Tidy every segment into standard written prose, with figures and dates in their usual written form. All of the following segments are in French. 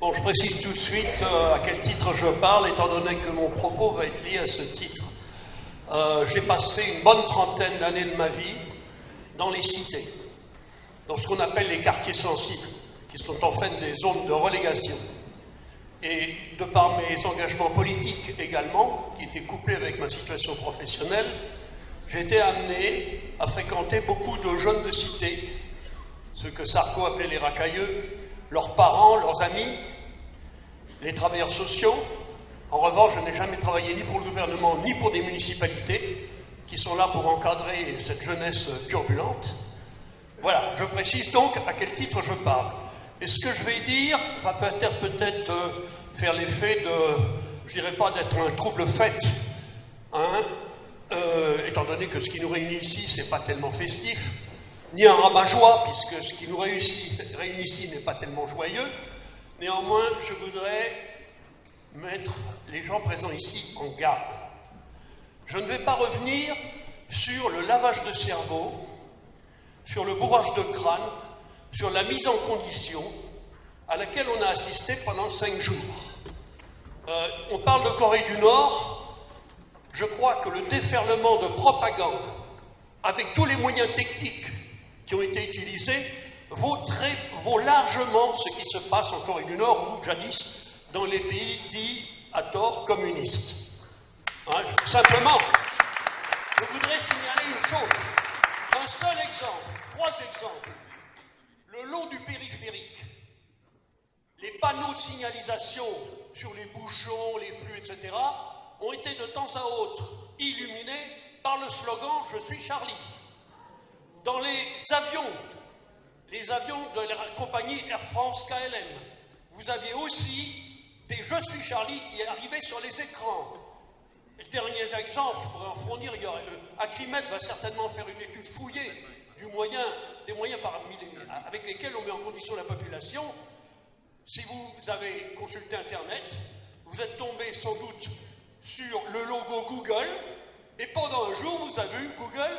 Bon, je précise tout de suite à quel titre je parle, étant donné que mon propos va être lié à ce titre. J'ai passé une bonne trentaine d'années de ma vie dans les cités, dans ce qu'on appelle les quartiers sensibles, qui sont en fait des zones de relégation. Et de par mes engagements politiques également, qui étaient couplés avec ma situation professionnelle, j'ai été amené à fréquenter beaucoup de jeunes de cité, ceux que Sarko appelait les racailleux, leurs parents, leurs amis, les travailleurs sociaux. En revanche, je n'ai jamais travaillé ni pour le gouvernement, ni pour des municipalités, qui sont là pour encadrer cette jeunesse turbulente. Voilà, je précise donc à quel titre je parle. Et ce que je vais dire va peut-être faire l'effet de, je dirais pas d'être un trouble fait, hein, étant donné que ce qui nous réunit ici, c'est pas tellement festif, ni un rabat-joie, puisque ce qui nous réunit ici n'est pas tellement joyeux. Néanmoins, je voudrais mettre les gens présents ici en garde. Je ne vais pas revenir sur le lavage de cerveau, sur le bourrage de crâne, sur la mise en condition à laquelle on a assisté pendant 5 jours. On parle de Corée du Nord. Je crois que le déferlement de propagande, avec tous les moyens techniques qui ont été utilisés, vaut largement ce qui se passe en Corée du Nord ou jadis dans les pays dits à tort communistes. Hein, simplement, je voudrais signaler une chose, un seul exemple, 3 exemples. Le long du périphérique, les panneaux de signalisation sur les bouchons, les flux, etc., ont été de temps à autre illuminés par le slogan « Je suis Charlie ». Dans les avions de la compagnie Air France KLM, vous aviez aussi des « Je suis Charlie » qui arrivaient sur les écrans. Et dernier exemple, je pourrais en fournir, Acrimed va certainement faire une étude fouillée des moyens avec lesquels on met en condition la population. Si vous avez consulté Internet, vous êtes tombé sans doute sur le logo Google, et pendant un jour, vous avez eu Google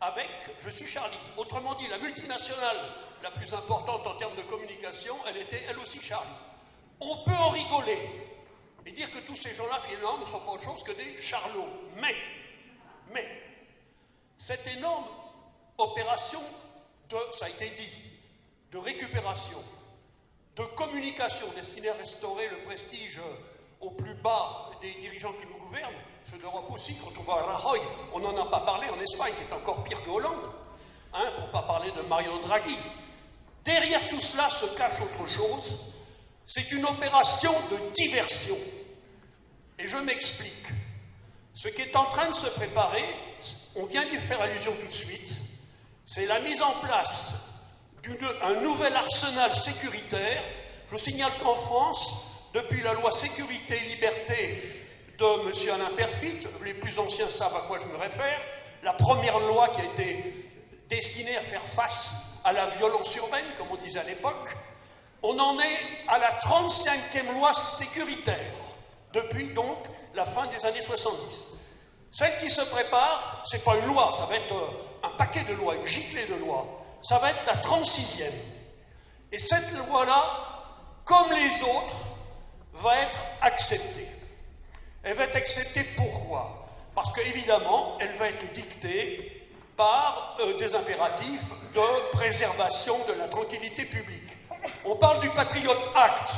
avec « Je suis Charlie ». Autrement dit, la multinationale la plus importante en termes de communication, elle était elle aussi Charlie. On peut en rigoler et dire que tous ces gens-là, finalement, ne sont pas autre chose que des charlots. Mais, cette énorme opération ça a été dit, de récupération, de communication destinée à restaurer le prestige au plus bas des dirigeants qui nous gouvernent, ceux d'Europe aussi, quand on voit Rajoy, on n'en a pas parlé en Espagne, qui est encore pire que Hollande, hein, pour ne pas parler de Mario Draghi. Derrière tout cela se cache autre chose, c'est une opération de diversion. Et je m'explique. Ce qui est en train de se préparer, on vient d'y faire allusion tout de suite, c'est la mise en place d'un nouvel arsenal sécuritaire. Je vous signale qu'en France, depuis la loi Sécurité et Liberté de M. Alain Peyrefitte, les plus anciens savent à quoi je me réfère, la première loi qui a été destinée à faire face à la violence urbaine, comme on disait à l'époque, on en est à la 35e loi sécuritaire, depuis donc la fin des années 70. Celle qui se prépare, c'est pas une loi, ça va être un paquet de lois, une giclée de lois. Ça va être la 36e. Et cette loi-là, comme les autres, va être acceptée. Elle va être acceptée pourquoi? Parce qu'évidemment, elle va être dictée par des impératifs de préservation de la tranquillité publique. On parle du Patriot Act.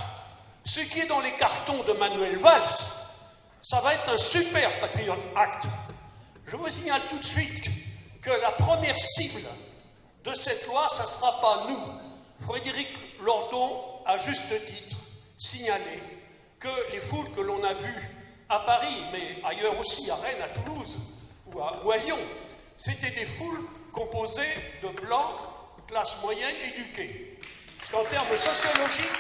Ce qui est dans les cartons de Manuel Valls, ça va être un super Patriot Act. Je vous signale tout de suite que la première cible de cette loi, ça ne sera pas nous. Frédéric Lordon a juste titre signalé que les foules que l'on a vues à Paris, mais ailleurs aussi, à Rennes, à Toulouse ou à Lyon, c'était des foules composées de blancs, classe moyenne, éduqués. Ce qu'en termes sociologiques,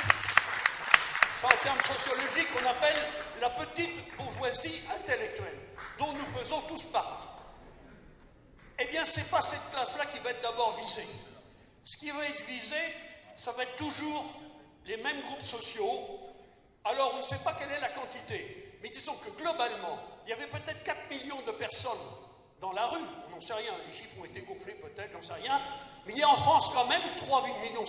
on appelle la petite bourgeoisie intellectuelle, dont nous faisons tous partie. Eh bien, ce n'est pas cette classe-là qui va être d'abord visée. Ce qui va être visé, ça va être toujours les mêmes groupes sociaux. Alors, on ne sait pas quelle est la quantité, mais disons que globalement, il y avait peut-être 4 millions de personnes dans la rue, on n'en sait rien, les chiffres ont été gonflés peut-être, j'en sais rien, mais il y a en France quand même 3,5 millions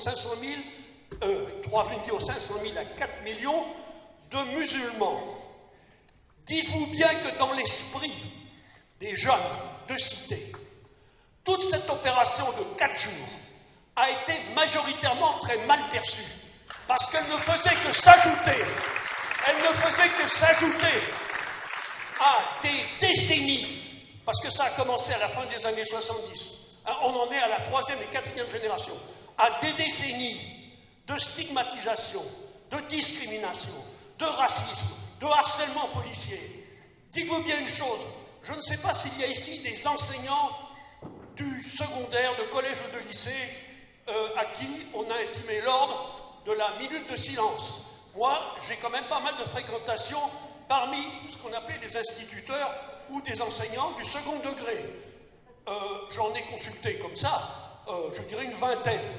500 000 à 4 millions de musulmans. Dites-vous bien que dans l'esprit des jeunes de cité, toute cette opération de 4 jours a été majoritairement très mal perçue, parce qu'elle ne faisait que s'ajouter à des décennies, parce que ça a commencé à la fin des années 70, on en est à la 3e et 4e génération, à des décennies de stigmatisation, de discrimination, de racisme, de harcèlement policier. Dites-vous bien une chose, je ne sais pas s'il y a ici des enseignants du secondaire, de collège ou de lycée à qui on a intimé l'ordre de la minute de silence. Moi, j'ai quand même pas mal de fréquentation parmi ce qu'on appelle les instituteurs ou des enseignants du second degré. J'en ai consulté comme ça, je dirais une vingtaine.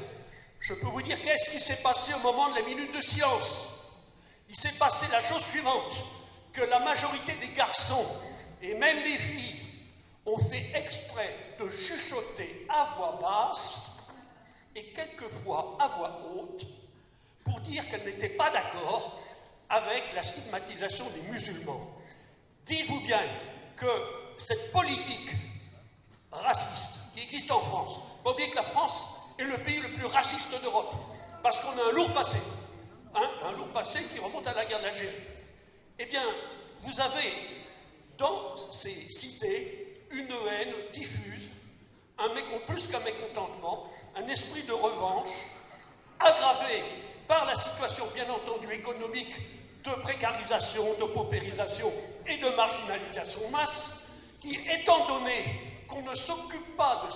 Je peux vous dire qu'est-ce qui s'est passé au moment de la minute de silence. Il s'est passé la chose suivante, que la majorité des garçons et même des filles ont fait exprès de chuchoter à voix basse et quelquefois à voix haute pour dire qu'elles n'étaient pas d'accord avec la stigmatisation des musulmans. Dites-vous bien que cette politique raciste qui existe en France, pas oublier que la France est le pays le plus raciste d'Europe, parce qu'on a un lourd passé, un lourd passé qui remonte à la guerre d'Algérie. Eh bien, vous avez dans ces cités une haine diffuse, plus qu'un mécontentement, un esprit de revanche, aggravé par la situation, bien entendu, économique, de précarisation, de paupérisation et de marginalisation masse, qui, étant donné qu'on ne s'occupe pas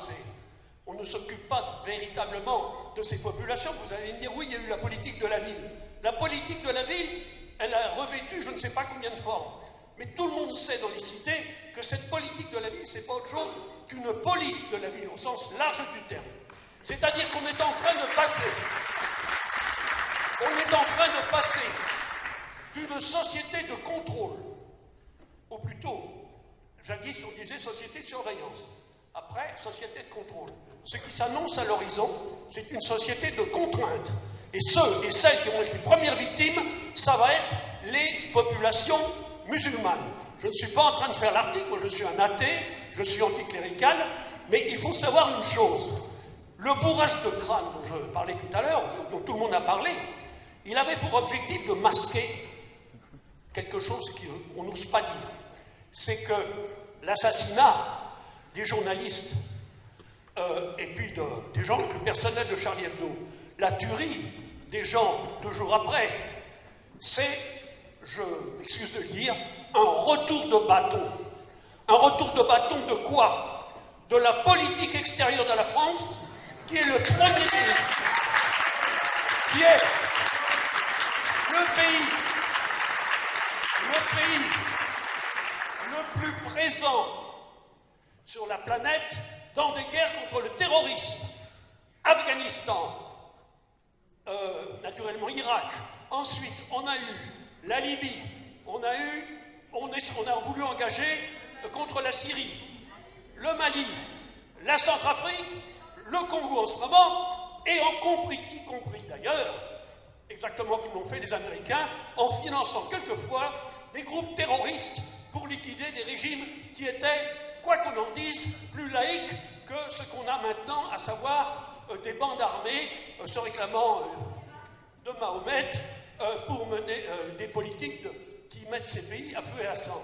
véritablement de ces populations, vous allez me dire, oui, il y a eu la politique de la ville. La politique de la ville, elle a revêtu je ne sais pas combien de formes. Mais tout le monde sait dans les cités que cette politique de la ville, c'est pas autre chose qu'une police de la ville, au sens large du terme. C'est-à-dire qu'on est en train de passer d'une société de contrôle, ou plutôt, jadis on disait société de surveillance, après société de contrôle. Ce qui s'annonce à l'horizon, c'est une société de contrainte. Et ceux et celles qui vont être les premières victimes, ça va être les populations musulmanes. Je ne suis pas en train de faire l'article, moi je suis un athée, je suis anticlérical, mais il faut savoir une chose. Le bourrage de crâne dont je parlais tout à l'heure, dont tout le monde a parlé, il avait pour objectif de masquer quelque chose qu'on n'ose pas dire. C'est que l'assassinat des journalistes et puis des gens du personnel de Charlie Hebdo, la tuerie des gens 2 jours après, c'est, je m'excuse de le dire, un retour de bâton. Un retour de bâton de quoi? De la politique extérieure de la France, qui est le premier pays, qui est le pays le plus présent sur la planète dans des guerres contre le terrorisme. Afghanistan, naturellement Irak, ensuite on a eu la Libye, on a voulu engager contre la Syrie, le Mali, la Centrafrique, le Congo en ce moment, et y compris d'ailleurs, exactement comme l'ont fait les Américains, en finançant quelquefois des groupes terroristes pour liquider des régimes qui étaient, quoi qu'on en dise, plus laïques que ce qu'on a maintenant, à savoir des bandes armées se réclamant de Mahomet pour mener des politiques qui mettent ces pays à feu et à sang.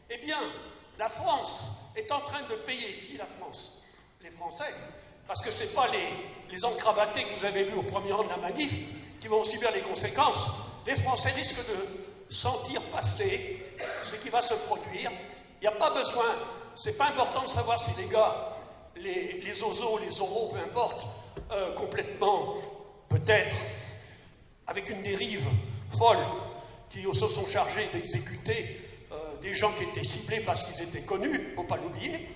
Eh bien, la France est en train de payer. Qui, la France? Les Français. Parce que ce n'est pas les encravatés que vous avez vus au premier rang de la manif qui vont subir les conséquences. Les Français risquent de sentir passer ce qui va se produire. Il n'y a pas besoin, c'est pas important de savoir si les gars, les ozos, les oraux, peu importe, complètement, peut-être, avec une dérive folle, qui se sont chargés d'exécuter des gens qui étaient ciblés parce qu'ils étaient connus, il ne faut pas l'oublier.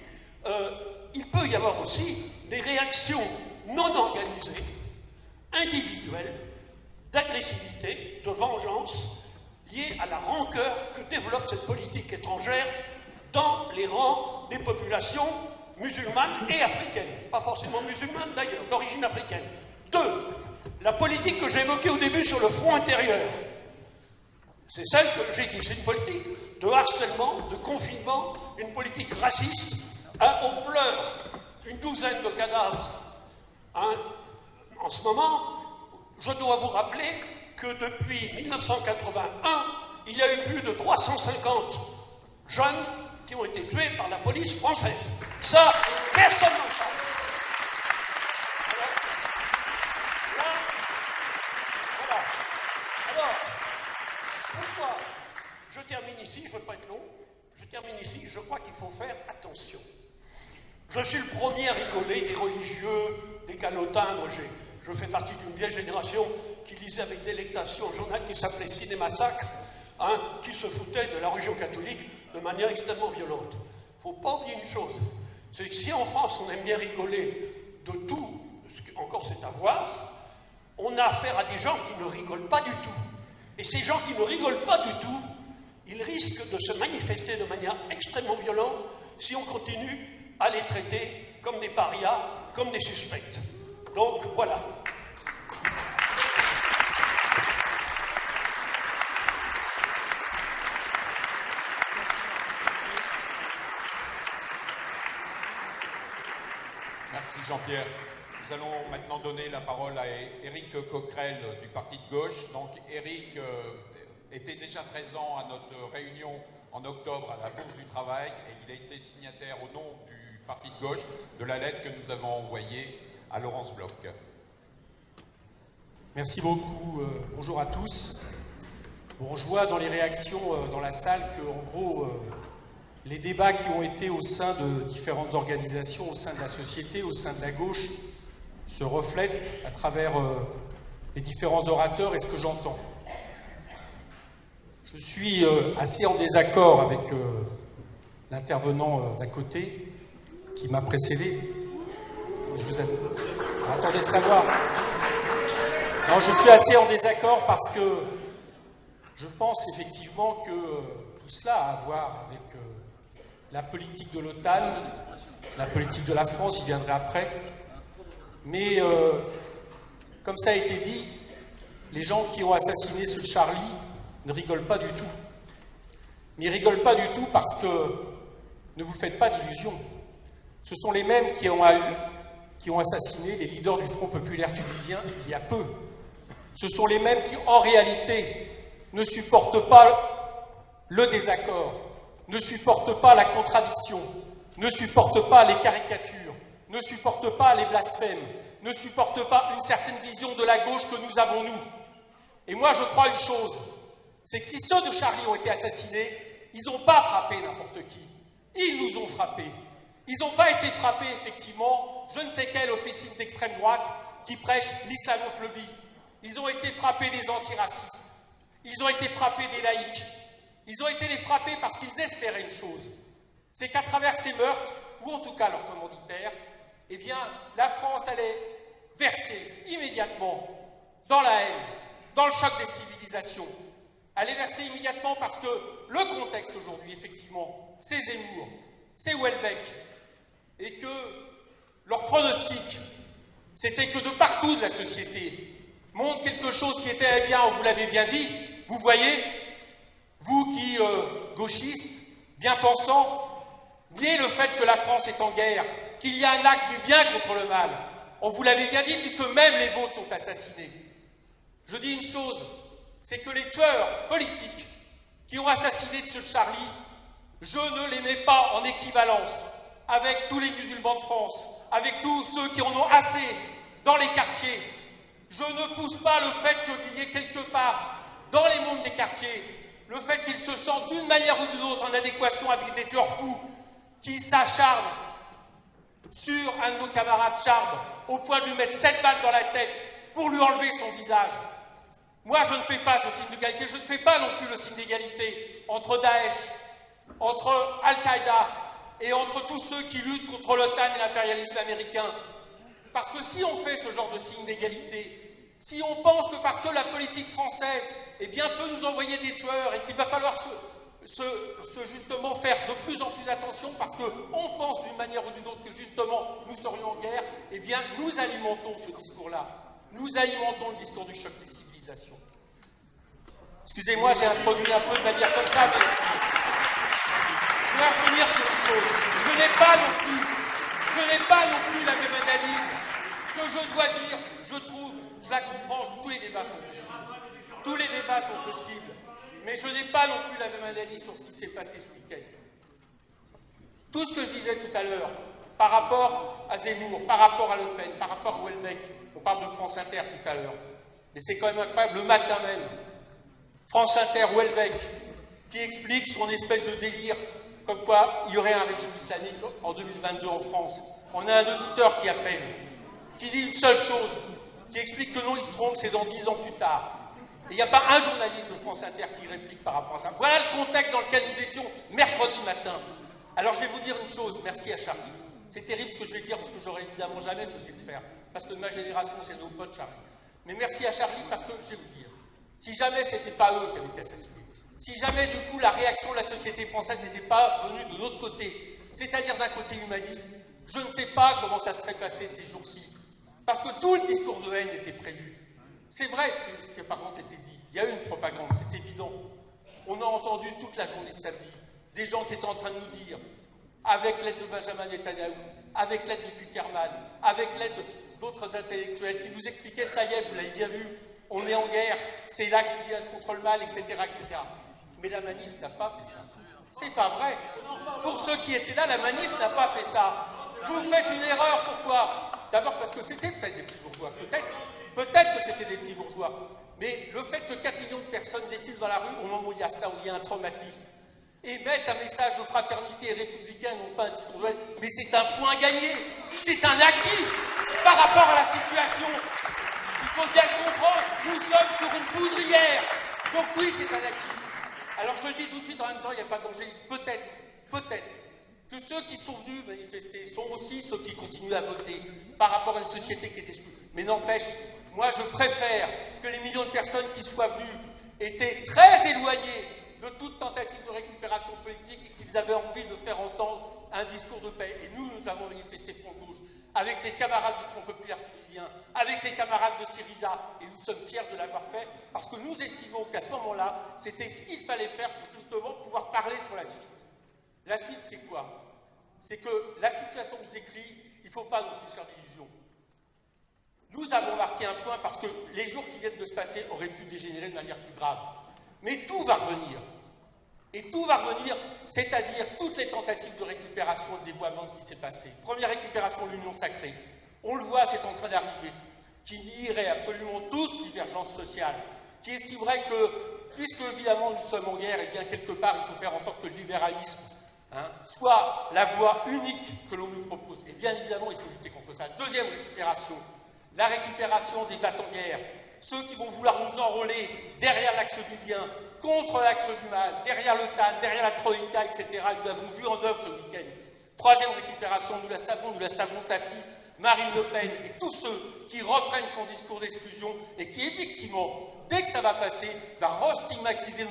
Il peut y avoir aussi des réactions non organisées, individuelles, d'agressivité, de vengeance, liées à la rancœur que développe cette politique étrangère dans les rangs des populations musulmanes et africaines. Pas forcément musulmanes d'ailleurs, d'origine africaine. 2. La politique que j'ai évoquée au début sur le front intérieur, c'est celle que j'ai dit. C'est une politique de harcèlement, de confinement, une politique raciste. On pleure une douzaine de cadavres. En ce moment, je dois vous rappeler que depuis 1981, il y a eu plus de 350 jeunes qui ont été tués par la police française. Ça, personne n'en parle. Voilà. Alors, pourquoi je termine ici, je ne veux pas être long, je termine ici, je crois qu'il faut faire attention. Je suis le premier à rigoler des religieux, des calotins. Moi, je fais partie d'une vieille génération qui lisait avec délectation un journal qui s'appelait Ciné-Massacre, qui se foutait de la religion catholique de manière extrêmement violente. Il ne faut pas oublier une chose, c'est que si en France on aime bien rigoler de tout, encore c'est à voir, on a affaire à des gens qui ne rigolent pas du tout. Et ces gens qui ne rigolent pas du tout, ils risquent de se manifester de manière extrêmement violente si on continue à les traiter comme des parias, comme des suspects. Donc voilà. Merci Jean-Pierre. Nous allons maintenant donner la parole à Éric Coquerel du Parti de gauche. Donc Éric était déjà présent à notre réunion en octobre à la Bourse du Travail et il a été signataire au nom du Parti de gauche de la lettre que nous avons envoyée à Laurence Bloch. Merci beaucoup. Bonjour à tous. Bon, je vois dans les réactions dans la salle que, en gros, les débats qui ont été au sein de différentes organisations, au sein de la société, au sein de la gauche, se reflètent à travers les différents orateurs et ce que j'entends. Je suis assez en désaccord avec l'intervenant d'à côté qui m'a précédé. Attendez de savoir. Non, je suis assez en désaccord parce que je pense effectivement que tout cela a à voir avec la politique de l'OTAN, la politique de la France, j'y viendrai après. Mais comme ça a été dit, les gens qui ont assassiné ce Charlie ne rigolent pas du tout. Mais ils ne rigolent pas du tout parce que, ne vous faites pas d'illusions, ce sont les mêmes qui ont assassiné les leaders du Front populaire tunisien il y a peu. Ce sont les mêmes qui, en réalité, ne supportent pas le désaccord, ne supportent pas la contradiction, ne supportent pas les caricatures, ne supportent pas les blasphèmes, ne supportent pas une certaine vision de la gauche que nous avons, nous. Et moi, je crois une chose, c'est que si ceux de Charlie ont été assassinés, ils n'ont pas frappé n'importe qui. Ils nous ont frappés. Ils n'ont pas été frappés, effectivement, je ne sais quelle officine d'extrême droite qui prêche l'islamophobie. Ils ont été frappés des antiracistes. Ils ont été frappés des laïcs. Ils ont été frappés parce qu'ils espéraient une chose. C'est qu'à travers ces meurtres, ou en tout cas leurs commanditaires, eh bien, la France allait verser immédiatement dans la haine, dans le choc des civilisations. Allait verser immédiatement parce que le contexte aujourd'hui, effectivement, c'est Zemmour, c'est Houellebecq, et que leur pronostic, c'était que de partout de la société, montre quelque chose qui était, eh bien, vous l'avez bien dit, vous voyez, vous qui, gauchistes, bien pensants, niez le fait que la France est en guerre, qu'il y a un acte du bien contre le mal. On vous l'avait bien dit, puisque même les vôtres sont assassinés. Je dis une chose, c'est que les tueurs politiques qui ont assassiné ce Charlie, je ne les mets pas en équivalence avec tous les musulmans de France, avec tous ceux qui en ont assez dans les quartiers. Je ne pousse pas le fait qu'il y ait quelque part, dans les mondes des quartiers, le fait qu'ils se sentent d'une manière ou d'une autre en adéquation avec des tueurs fous qui s'acharnent sur un de nos camarades Chard au point de lui mettre 7 balles dans la tête pour lui enlever son visage. Moi, je ne fais pas ce signe d'égalité, je ne fais pas non plus le signe d'égalité entre Daesh, entre Al-Qaïda et entre tous ceux qui luttent contre l'OTAN et l'impérialisme américain. Parce que si on fait ce genre de signe d'égalité, si on pense que parce que la politique française eh bien, peut nous envoyer des tueurs et qu'il va falloir justement faire de plus en plus attention parce qu'on pense d'une manière ou d'une autre que justement nous serions en guerre, eh bien nous alimentons ce discours-là. Nous alimentons le discours du choc des civilisations. Excusez-moi, j'ai introduit un peu de manière comme ça, mais je vais revenir sur une chose. Je n'ai pas non plus la même analyse que je dois dire, je trouve, je la comprends, tous les débats sont possibles. Tous les débats sont possibles, mais je n'ai pas non plus la même analyse sur ce qui s'est passé ce week-end. Tout ce que je disais tout à l'heure, par rapport à Zemmour, par rapport à Le Pen, par rapport à Houellebecq, on parle de France Inter tout à l'heure, mais c'est quand même incroyable, le matin même, France Inter, Houellebecq, qui explique son espèce de délire, comme quoi il y aurait un régime islamique en 2022 en France. On a un auditeur qui appelle, qui dit une seule chose, qui explique que non, il se trompe, c'est dans 10 ans plus tard. Et il n'y a pas un journaliste de France Inter qui réplique par rapport à ça. Voilà le contexte dans lequel nous étions mercredi matin. Alors je vais vous dire une chose, merci à Charlie. C'est terrible ce que je vais dire parce que j'aurais évidemment jamais souhaité le faire, parce que de ma génération, c'est nos potes Charlie. Mais merci à Charlie parce que, je vais vous dire, si jamais ce n'était pas eux qui avaient assassiné, si jamais du coup la réaction de la société française n'était pas venue de l'autre côté, c'est-à-dire d'un côté humaniste, je ne sais pas comment ça serait passé ces jours-ci. Parce que tout le discours de haine était prévu. C'est vrai ce qui a par contre été dit. Il y a eu une propagande, c'est évident. On a entendu toute la journée de samedi des gens qui étaient en train de nous dire, avec l'aide de Benjamin Netanyahou, avec l'aide de Kuckerman, avec l'aide d'autres intellectuels qui nous expliquaient, ça y est, vous l'avez bien vu, on est en guerre, c'est là qu'il y a contre le mal, etc., etc. Mais la manif n'a pas fait ça. C'est pas vrai. Pour ceux qui étaient là, la manif n'a pas fait ça. Vous faites une erreur, pourquoi? D'abord parce que c'était peut-être des petits bourgeois, peut-être que c'était des petits bourgeois. Mais le fait que 4 millions de personnes défilent dans la rue au moment où il y a ça, où il y a un traumatisme, et mettre un message de fraternité républicaine, non pas un discours de haine, mais c'est un point gagné, c'est un acquis par rapport à la situation. Il faut bien le comprendre, nous sommes sur une poudrière. Donc oui, c'est un acquis. Alors je le dis tout de suite, en même temps, il n'y a pas de danger. Peut-être que ceux qui sont venus manifester sont aussi ceux qui continuent à voter par rapport à une société qui est exclue. Mais n'empêche, moi je préfère que les millions de personnes qui soient venues étaient très éloignées de toute tentative de récupération politique et qu'ils avaient envie de faire entendre un discours de paix. Et nous avons manifesté Front Gauche avec les camarades du Front Populaire Tunisien, avec les camarades de Syriza, et nous sommes fiers de l'avoir fait, parce que nous estimons qu'à ce moment-là, c'était ce qu'il fallait faire pour justement pouvoir parler pour la suite. La suite, c'est quoi? C'est que la situation que je décris, il ne faut pas non plus faire d'illusions. Nous avons marqué un point parce que les jours qui viennent de se passer auraient pu dégénérer de manière plus grave. Mais tout va revenir. Et tout va revenir, c'est-à-dire toutes les tentatives de récupération et de dévoiement de ce qui s'est passé. Première récupération, l'union sacrée. On le voit, c'est en train d'arriver. Qui nierait absolument toute divergence sociale. Qui estimerait que, puisque évidemment nous sommes en guerre, et bien quelque part il faut faire en sorte que le libéralisme soit la voie unique que l'on nous propose. Et bien évidemment, il faut lutter contre ça. Deuxième récupération, la récupération des va-t-en-guerre. Ceux qui vont vouloir nous enrôler derrière l'axe du bien, contre l'axe du mal, derrière le TAN, derrière la Troïka, etc. Nous l'avons vu en œuvre ce week-end. Troisième récupération, nous la savons tapis, Marine Le Pen et tous ceux qui reprennent son discours d'exclusion et qui, effectivement, dès que ça va passer, va restigmatiser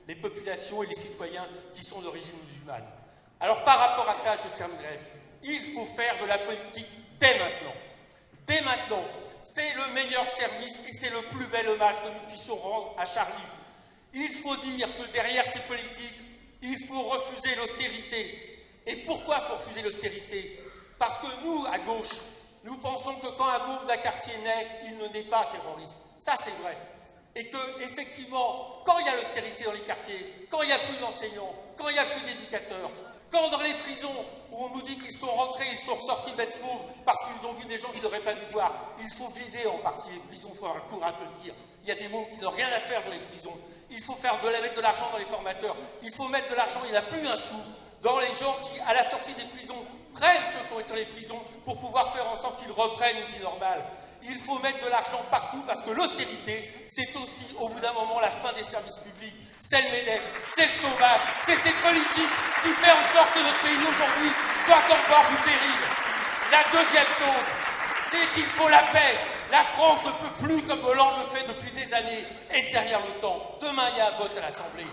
les populations et les citoyens qui sont d'origine musulmane. Alors, par rapport à ça, je terminerai. Il faut faire de la politique dès maintenant. Dès maintenant. C'est le meilleur service et c'est le plus bel hommage que nous puissions rendre à Charlie. Il faut dire que derrière ces politiques, il faut refuser l'austérité. Et pourquoi faut refuser l'austérité? Parce que nous, à gauche, nous pensons que quand un môme d'un quartier naît, il ne naît pas terroriste. Ça, c'est vrai. Et que, effectivement, quand il y a l'austérité dans les quartiers, quand il n'y a plus d'enseignants, quand il n'y a plus d'éducateurs, quand dans les prisons, où on nous dit qu'ils sont rentrés, ils sont ressortis bêtes fauves parce qu'ils ont vu des gens qu'ils n'auraient pas dû voir, il faut vider en partie les prisons, il faut avoir le courage de le dire. Il y a des mômes qui n'ont rien à faire dans les prisons. Il faut mettre de l'argent dans les formateurs. Il faut mettre de l'argent, il n'y a plus un sou, dans les gens qui, à la sortie des prisons, prennent ceux qui ont été dans les prisons pour pouvoir faire en sorte qu'ils reprennent une vie normale. Il faut mettre de l'argent partout parce que l'austérité, c'est aussi, au bout d'un moment, la fin des services publics. C'est le MEDEF, c'est le chômage, c'est cette politique qui fait en sorte que notre pays aujourd'hui soit en bord du péril. La deuxième chose, c'est qu'il faut la paix. La France ne peut plus, comme Hollande le fait depuis des années, être derrière l'OTAN. Demain, il y a un vote à l'Assemblée.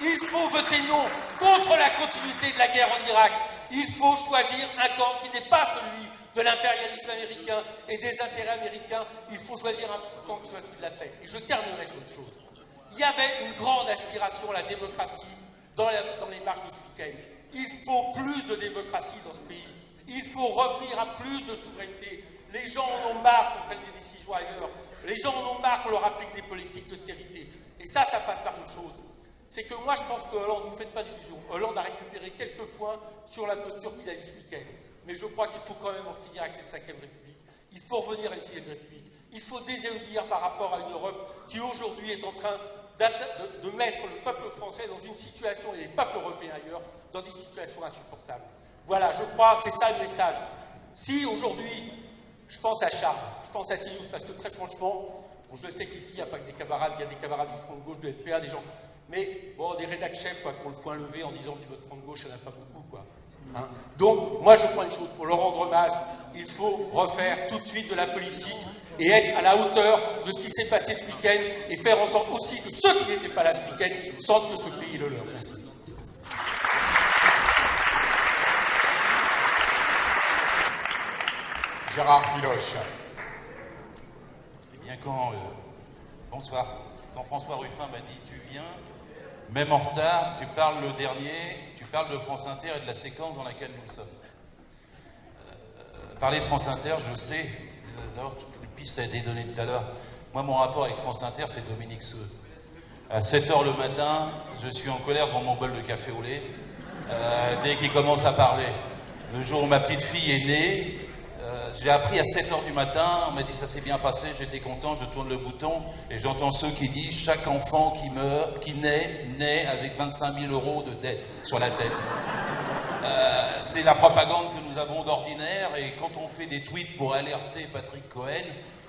Il faut voter non contre la continuité de la guerre en Irak. Il faut choisir un camp qui n'est pas celui de l'impérialisme américain et des intérêts américains, il faut choisir un camp qui soit celui de la paix. Et je terminerai sur une chose. Il y avait une grande aspiration à la démocratie dans les marches de ce week-end. Il faut plus de démocratie dans ce pays. Il faut revenir à plus de souveraineté. Les gens en ont marre qu'on prenne des décisions ailleurs. Les gens en ont marre qu'on leur applique des politiques d'austérité. Et ça passe par une chose. C'est que moi, je pense que Hollande, ne vous faites pas d'illusions. Hollande a récupéré quelques points sur la posture qu'il a eue ce week-end. Mais je crois qu'il faut quand même en finir avec cette 5e République. Il faut revenir à une 6e République. Il faut désobéir par rapport à une Europe qui aujourd'hui est en train de mettre le peuple français dans une situation, et les peuples européens ailleurs, dans des situations insupportables. Voilà, je crois que c'est ça le message. Si aujourd'hui, je pense à Charles, je pense à Tillous, parce que très franchement, bon, je sais qu'ici, il n'y a pas que des camarades, il y a des camarades du Front de Gauche, du FPA, des gens, mais bon, des rédacs chefs, quoi, qui ont le poing levé en disant que votre Front de Gauche, il n'y en a pas beaucoup, quoi. Hein. Donc, moi, je crois une chose, pour leur rendre hommage, il faut refaire tout de suite de la politique et être à la hauteur de ce qui s'est passé ce week-end et faire en sorte aussi que ceux qui n'étaient pas là ce week-end sentent que ce pays est le leur. Merci. Gérard Filoche. Eh bien, bonsoir. Quand François Ruffin m'a dit « Tu viens, même en retard, tu parles le dernier, tu parles de France Inter et de la séquence dans laquelle nous sommes. » Parler de France Inter, je sais, d'ailleurs, toute une piste a été donnée tout à l'heure. Moi, mon rapport avec France Inter, c'est Dominique Seux. À 7h le matin, je suis en colère devant mon bol de café au lait, dès qu'il commence à parler. Le jour où ma petite fille est née, j'ai appris à 7h du matin, on m'a dit ça s'est bien passé, j'étais content, je tourne le bouton et j'entends ceux qui disent chaque enfant qui naît avec 25 000 € de dette sur la tête. C'est la propagande que nous avons d'ordinaire et quand on fait des tweets pour alerter Patrick Cohen,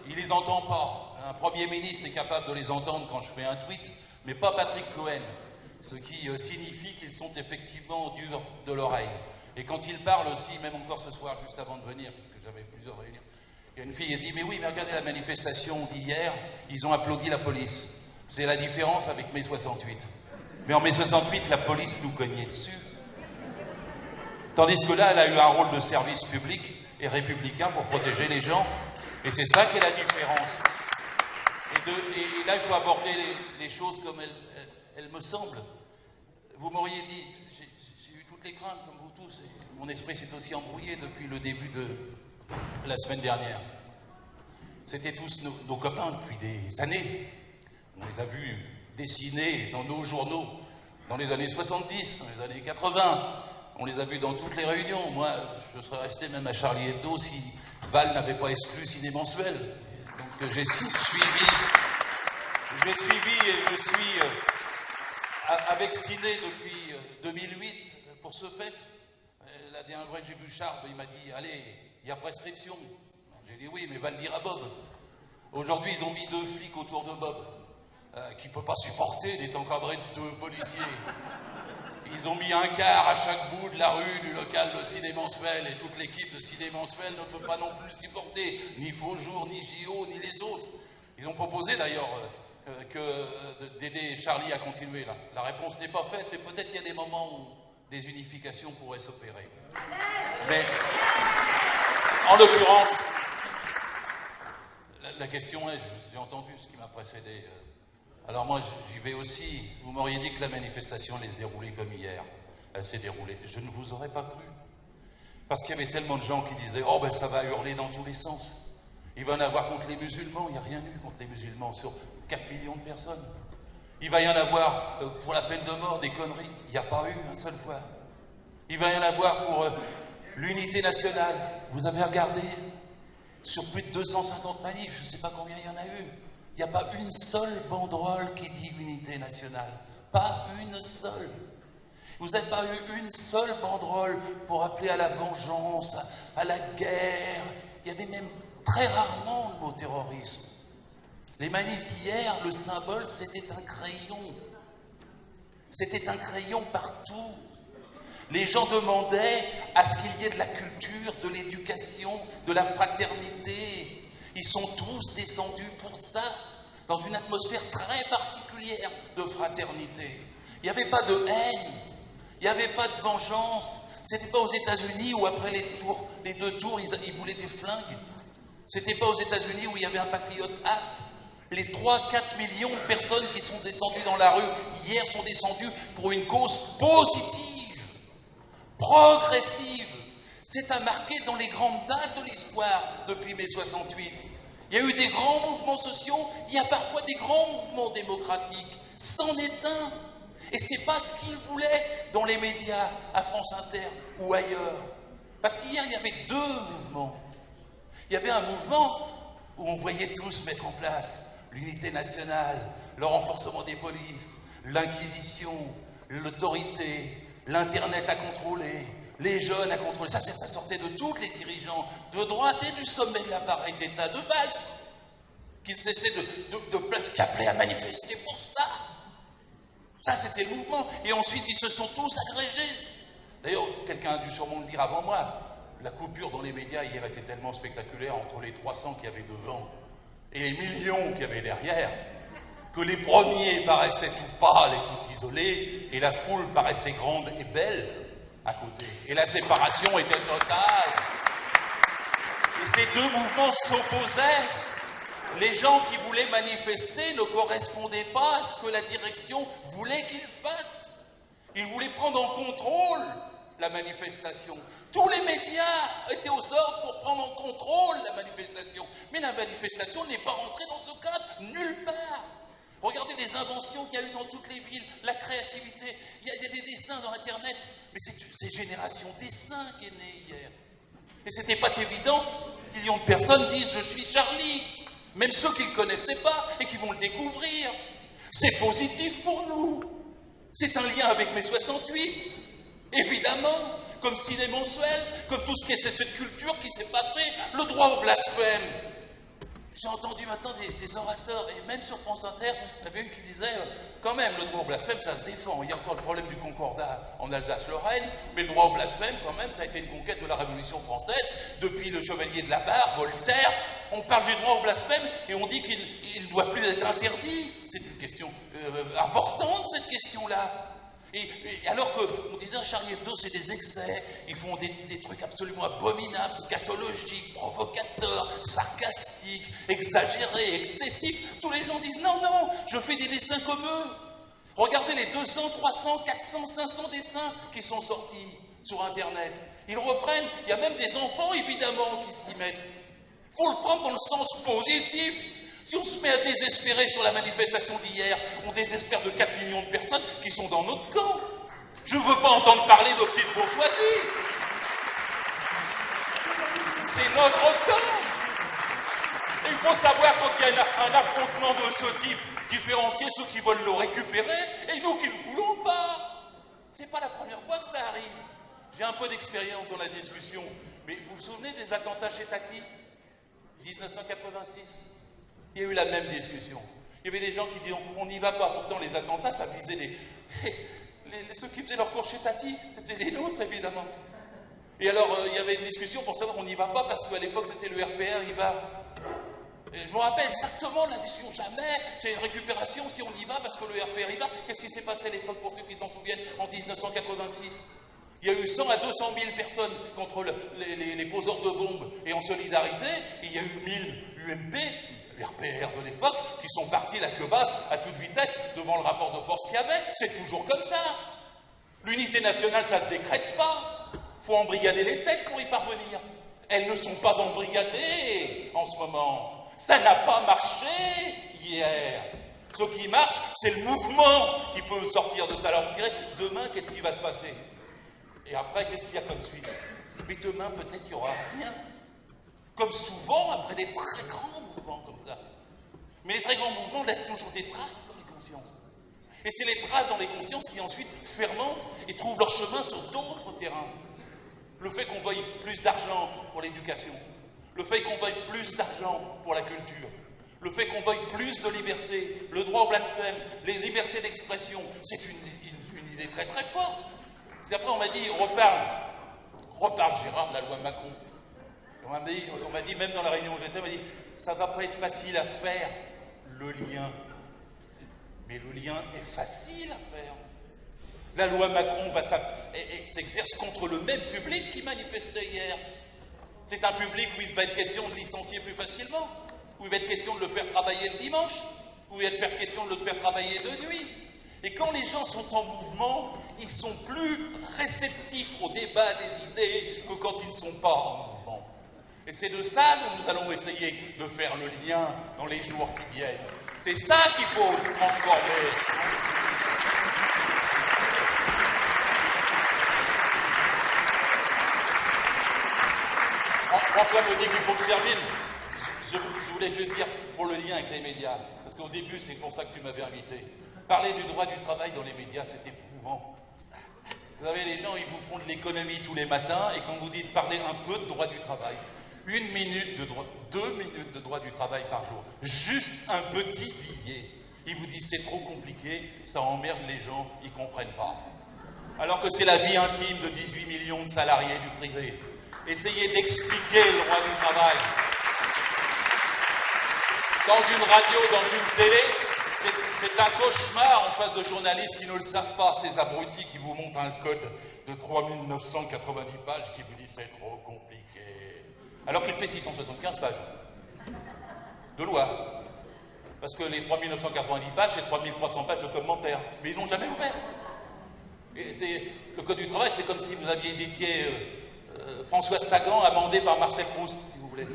il les entend pas. Un Premier ministre est capable de les entendre quand je fais un tweet, mais pas Patrick Cohen, ce qui signifie qu'ils sont effectivement durs de l'oreille. Et quand il parle aussi, même encore ce soir, juste avant de venir, parce que j'avais plusieurs réunions, il y a une fille qui a dit « Mais oui, mais regardez la manifestation d'hier, ils ont applaudi la police. » C'est la différence avec mai 68. Mais en mai 68, la police nous cognait dessus. Tandis que là, elle a eu un rôle de service public et républicain pour protéger les gens. Et c'est ça qui est la différence. Et là, il faut aborder les choses comme elles me semblent. Vous m'auriez dit, j'ai eu toutes les craintes, comme vous tous, et mon esprit s'est aussi embrouillé depuis le début de la semaine dernière. C'était tous nos copains depuis des années. On les a vus dessiner dans nos journaux dans les années 70, dans les années 80. On les a vus dans toutes les réunions. Moi, je serais resté même à Charlie Hebdo si Val n'avait pas exclu Ciné Mensuel. Donc j'ai suivi et je suis avec Ciné depuis 2008 pour ce fait. La dernière fois que j'ai vu Charles, il m'a dit « Allez, il y a prescription ». J'ai dit « Oui, mais va le dire à Bob ». Aujourd'hui, ils ont mis 2 flics autour de Bob, qui ne peut pas supporter d'être encadré de 2 policiers. Ils ont mis un quart à chaque bout de la rue du local de Ciné Mensuel et toute l'équipe de Ciné Mensuel ne peut pas non plus supporter ni Faux Jour, ni JO, ni les autres. Ils ont proposé d'ailleurs d'aider Charlie à continuer là. La réponse n'est pas faite, mais peut-être qu'il y a des moments où des unifications pourraient s'opérer. Mais en l'occurrence, la question est, j'ai entendu ce qui m'a précédé. Alors moi, j'y vais aussi. Vous m'auriez dit que la manifestation allait se dérouler comme hier. Elle s'est déroulée. Je ne vous aurais pas cru. Parce qu'il y avait tellement de gens qui disaient « Oh, ben ça va hurler dans tous les sens. Il va y en avoir contre les musulmans. » Il n'y a rien eu contre les musulmans sur 4 millions de personnes. Il va y en avoir pour la peine de mort, des conneries. Il n'y a pas eu une seule fois. Il va y en avoir pour l'unité nationale. Vous avez regardé sur plus de 250 manifs, je ne sais pas combien il y en a eu. Il n'y a pas une seule banderole qui dit unité nationale. Pas une seule. Vous n'avez pas eu une seule banderole pour appeler à la vengeance, à la guerre. Il y avait même très rarement le mot terrorisme. Les manifs d'hier, le symbole, c'était un crayon. C'était un crayon partout. Les gens demandaient à ce qu'il y ait de la culture, de l'éducation, de la fraternité. Ils sont tous descendus pour ça, dans une atmosphère très particulière de fraternité. Il n'y avait pas de haine, il n'y avait pas de vengeance. C'était pas aux États-Unis où après les 2 tours, ils voulaient des flingues. C'était pas aux États-Unis où il y avait un Patriot Act. Les 3-4 millions de personnes qui sont descendues dans la rue hier sont descendues pour une cause positive, progressive. C'est à marquer dans les grandes dates de l'histoire depuis mai 68. Il y a eu des grands mouvements sociaux, il y a parfois des grands mouvements démocratiques. C'en est un. Et c'est pas ce qu'ils voulaient dans les médias, à France Inter ou ailleurs. Parce qu'hier, il y avait 2 mouvements. Il y avait un mouvement où on voyait tous mettre en place l'unité nationale, le renforcement des polices, l'inquisition, l'autorité, l'Internet à contrôler, les jeunes à contrôler. Ça sortait de tous les dirigeants, de droite et du sommet de l'appareil d'État, de Valls, qui ne cessaient qu'appeler à manifester pour ça. Ça, c'était le mouvement. Et ensuite, ils se sont tous agrégés. D'ailleurs, quelqu'un a dû sûrement le dire avant moi, la coupure dans les médias hier était tellement spectaculaire entre les 300 qu'il y avait devant et les millions qu'il y avait derrière, que les premiers paraissaient tout pâles et tout isolés, et la foule paraissait grande et belle à côté. Et la séparation était totale. Et ces 2 mouvements s'opposaient. Les gens qui voulaient manifester ne correspondaient pas à ce que la direction voulait qu'ils fassent. Ils voulaient prendre en contrôle la manifestation. Tous les médias étaient aux ordres pour prendre en contrôle la manifestation. Mais la manifestation n'est pas rentrée dans ce cadre, nulle part. Regardez les inventions qu'il y a eu dans toutes les villes, la créativité. Il y a des dessins dans Internet. Mais c'est Génération Dessin qui est née hier. Et c'était pas évident. Millions de personnes disent « Je suis Charlie ». Même ceux qui ne le connaissaient pas et qui vont le découvrir. C'est positif pour nous. C'est un lien avec mai 68. Évidemment, comme Ciné Mensuel, comme tout ce qui est cette culture qui s'est passée, le droit au blasphème. J'ai entendu maintenant des orateurs, et même sur France Inter, il y avait une qui disait quand même, le droit au blasphème, ça se défend. Il y a encore le problème du concordat en Alsace-Lorraine, mais le droit au blasphème, quand même, ça a été une conquête de la Révolution française. Depuis le Chevalier de la Barre, Voltaire, on parle du droit au blasphème et on dit qu'il ne doit plus être interdit. C'est une question importante, cette question-là. Et alors qu'on disait Charlie Hebdo, c'est des excès, ils font des trucs absolument abominables, scatologiques, provocateurs, sarcastiques, exagérés, excessifs. Tous les gens disent non, non, je fais des dessins comme eux. Regardez les 200, 300, 400, 500 dessins qui sont sortis sur Internet. Ils reprennent, il y a même des enfants évidemment qui s'y mettent. Il faut le prendre dans le sens positif. Si on se met à désespérer sur la manifestation d'hier, on désespère de 4 millions de personnes qui sont dans notre camp. Je ne veux pas entendre parler de petites bourgeoisies. C'est notre camp. Et il faut savoir quand il y a un affrontement de ce type, différencier ceux qui veulent le récupérer et nous qui ne le voulons pas. C'est pas la première fois que ça arrive. J'ai un peu d'expérience dans la discussion, mais vous vous souvenez des attentats chez Tati 1986. Il y a eu la même discussion. Il y avait des gens qui disaient on n'y va pas. Pourtant, les attentats, ça visait ceux qui faisaient leur cours chez Tati. C'était les nôtres, évidemment. Et alors, il y avait une discussion pour savoir on n'y va pas parce qu'à l'époque, c'était le RPR, il va. Et je me rappelle exactement la discussion. Jamais, c'est une récupération si on y va parce que le RPR y va. Qu'est-ce qui s'est passé à l'époque pour ceux qui s'en souviennent en 1986 ? Il y a eu 100 à 200 000 personnes contre les poseurs de bombes et en solidarité. Et il y a eu 1000 UMP, les RPR de l'époque, qui sont partis la queue basse à toute vitesse devant le rapport de force qu'il y avait. C'est toujours comme ça. L'unité nationale, ça ne se décrète pas. Il faut embrigader les têtes pour y parvenir. Elles ne sont pas embrigadées en ce moment. Ça n'a pas marché hier. Ce qui marche, c'est le mouvement qui peut sortir de ça. Alors, je dirais, demain, qu'est-ce qui va se passer ? Et après, qu'est-ce qu'il y a comme suite ? Mais demain, peut-être, il n'y aura rien. Comme souvent, après des très grands mouvements comme ça. Mais les très grands mouvements laissent toujours des traces dans les consciences. Et c'est les traces dans les consciences qui ensuite fermentent et trouvent leur chemin sur d'autres terrains. Le fait qu'on veuille plus d'argent pour l'éducation, le fait qu'on veuille plus d'argent pour la culture, le fait qu'on veuille plus de liberté, le droit au blasphème, les libertés d'expression, c'est une idée très très forte. Parce qu'après on m'a dit, reparle Gérard de la loi Macron. On m'a dit, même dans la réunion où j'étais, on m'a dit, ça ne va pas être facile à faire, le lien. Mais le lien est facile à faire. La loi Macron s'exerce contre le même public qui manifestait hier. C'est un public où il va être question de licencier plus facilement, où il va être question de le faire travailler le dimanche, où il va être question de le faire travailler de nuit. Et quand les gens sont en mouvement, ils sont plus réceptifs au débat des idées que quand ils ne sont pas en mouvement. Et c'est de ça que nous allons essayer de faire le lien dans les jours qui viennent. C'est ça qu'il faut transformer. François me dit qu'il faut que je termine. Je voulais juste dire pour le lien avec les médias, parce qu'au début, c'est pour ça que tu m'avais invité. Parler du droit du travail dans les médias, c'est éprouvant. Vous savez, les gens, ils vous font de l'économie tous les matins, et quand vous dites parler un peu de droit du travail, 1 minute de droit, 2 minutes de droit du travail par jour, juste un petit billet, ils vous disent c'est trop compliqué, ça emmerde les gens, ils ne comprennent pas. Alors que c'est la vie intime de 18 millions de salariés du privé. Essayez d'expliquer le droit du travail. Dans une radio, dans une télé, c'est un cauchemar en face de journalistes qui ne le savent pas, ces abrutis qui vous montrent un code de 3990 pages qui vous disent c'est trop compliqué. Alors qu'il fait 675 pages de loi. Parce que les 3990 pages, c'est 3300 pages de commentaires. Mais ils n'ont jamais ouvert. Le code du travail, c'est comme si vous aviez édité Françoise Sagan amendée par Marcel Proust, si vous voulez.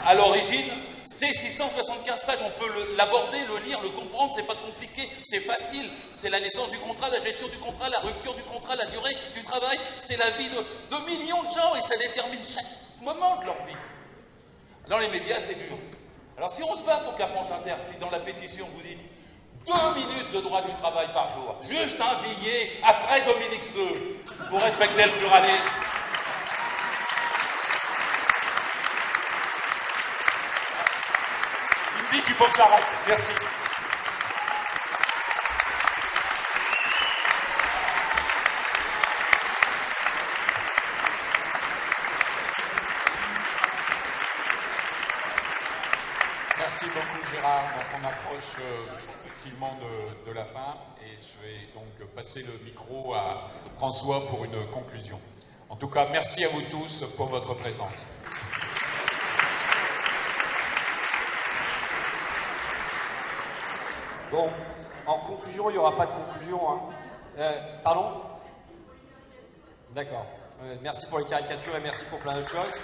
À l'origine, c'est 675 pages, on peut l'aborder, le lire, le comprendre, c'est pas compliqué, c'est facile. C'est la naissance du contrat, la gestion du contrat, la rupture du contrat, la durée du travail, c'est la vie de millions de gens et ça détermine chaque moment de leur vie. Dans les médias, c'est dur. Alors si on se bat pour qu'à France Inter, si dans la pétition vous dites 2 minutes de droit du travail par jour, juste un billet après Dominique Seux, pour respecter le pluralisme. Il me dit qu'il faut que j'arrête. Merci. Merci beaucoup Gérard. Donc on approche facilement de la fin et je vais donc passer le micro à François pour une conclusion. En tout cas, merci à vous tous pour votre présence. Bon, en conclusion, il n'y aura pas de conclusion. Hein. Pardon? D'accord. Merci pour les caricatures et merci pour plein d'autres choses.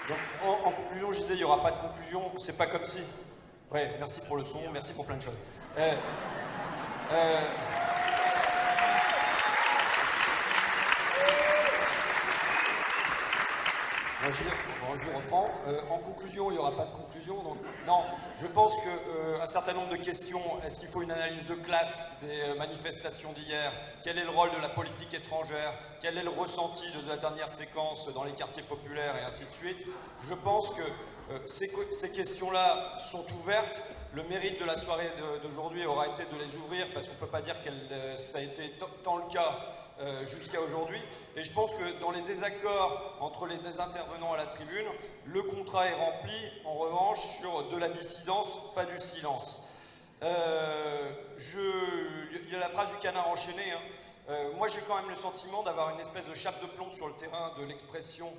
Donc, en conclusion, je disais, il n'y aura pas de conclusion. C'est pas comme si. Ouais, merci pour le son, merci pour plein de choses. Je reprends. En conclusion, il n'y aura pas de conclusion. Donc, non, je pense qu'un certain nombre de questions. Est-ce qu'il faut une analyse de classe des manifestations d'hier? Quel est le rôle de la politique étrangère? Quel est le ressenti de la dernière séquence dans les quartiers populaires et ainsi de suite? Je pense que ces questions-là sont ouvertes. Le mérite de la soirée d'aujourd'hui aura été de les ouvrir parce qu'on ne peut pas dire que ça a été tant le cas jusqu'à aujourd'hui. Et je pense que dans les désaccords entre les intervenants à la tribune, le contrat est rempli, en revanche, sur de la dissidence, pas du silence. Il y a la phrase du canard enchaîné. Moi, j'ai quand même le sentiment d'avoir une espèce de chape de plomb sur le terrain de l'expression,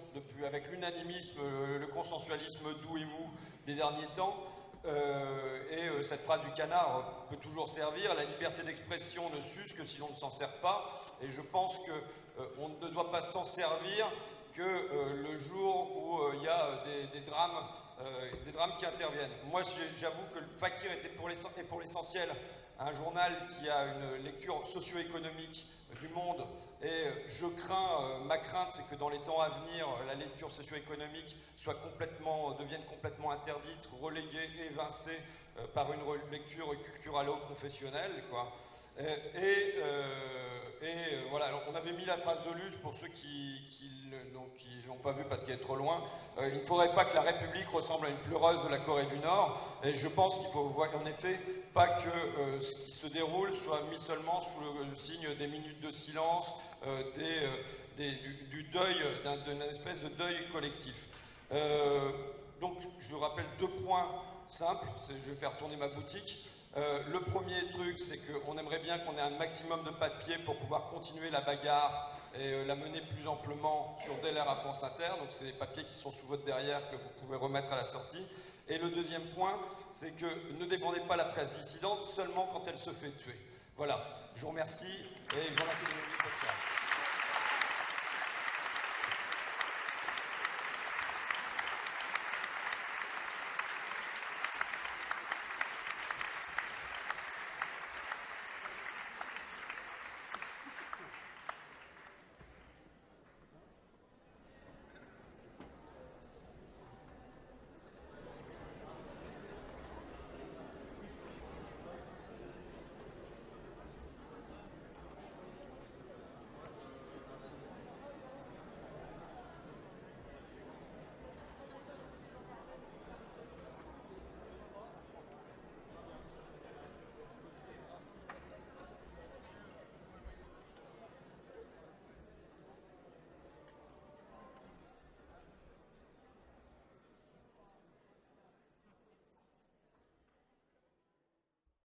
avec l'unanimisme, le consensualisme doux et mou des derniers temps. Cette phrase du canard peut toujours servir. La liberté d'expression ne s'use que si l'on ne s'en sert pas. Et je pense qu'on ne doit pas s'en servir que le jour où il y a des drames qui interviennent. Moi, j'avoue que le Fakir était pour l'essentiel un journal qui a une lecture socio-économique du monde et ma crainte c'est que dans les temps à venir la lecture socio-économique devienne complètement interdite, reléguée, évincée par une lecture culturalo-confessionnelle quoi. voilà, alors on avait mis la phrase de Luce pour ceux qui l'ont pas vu parce qu'elle est trop loin. Il ne faudrait pas que la République ressemble à une pleureuse de la Corée du Nord. Et je pense qu'il faut voir, en effet, pas que ce qui se déroule soit mis seulement sous le signe des minutes de silence, du deuil, d'une espèce de deuil collectif. Donc, je rappelle 2 points simples. Je vais faire tourner ma boutique. Le premier truc, c'est qu'on aimerait bien qu'on ait un maximum de pas de pied pour pouvoir continuer la bagarre et la mener plus amplement sur DLR à France Inter. Donc c'est les papiers qui sont sous votre derrière que vous pouvez remettre à la sortie. Et le deuxième point, c'est que ne défendez pas la presse dissidente seulement quand elle se fait tuer. Voilà, je vous remercie et je vous remercie de m'inviter.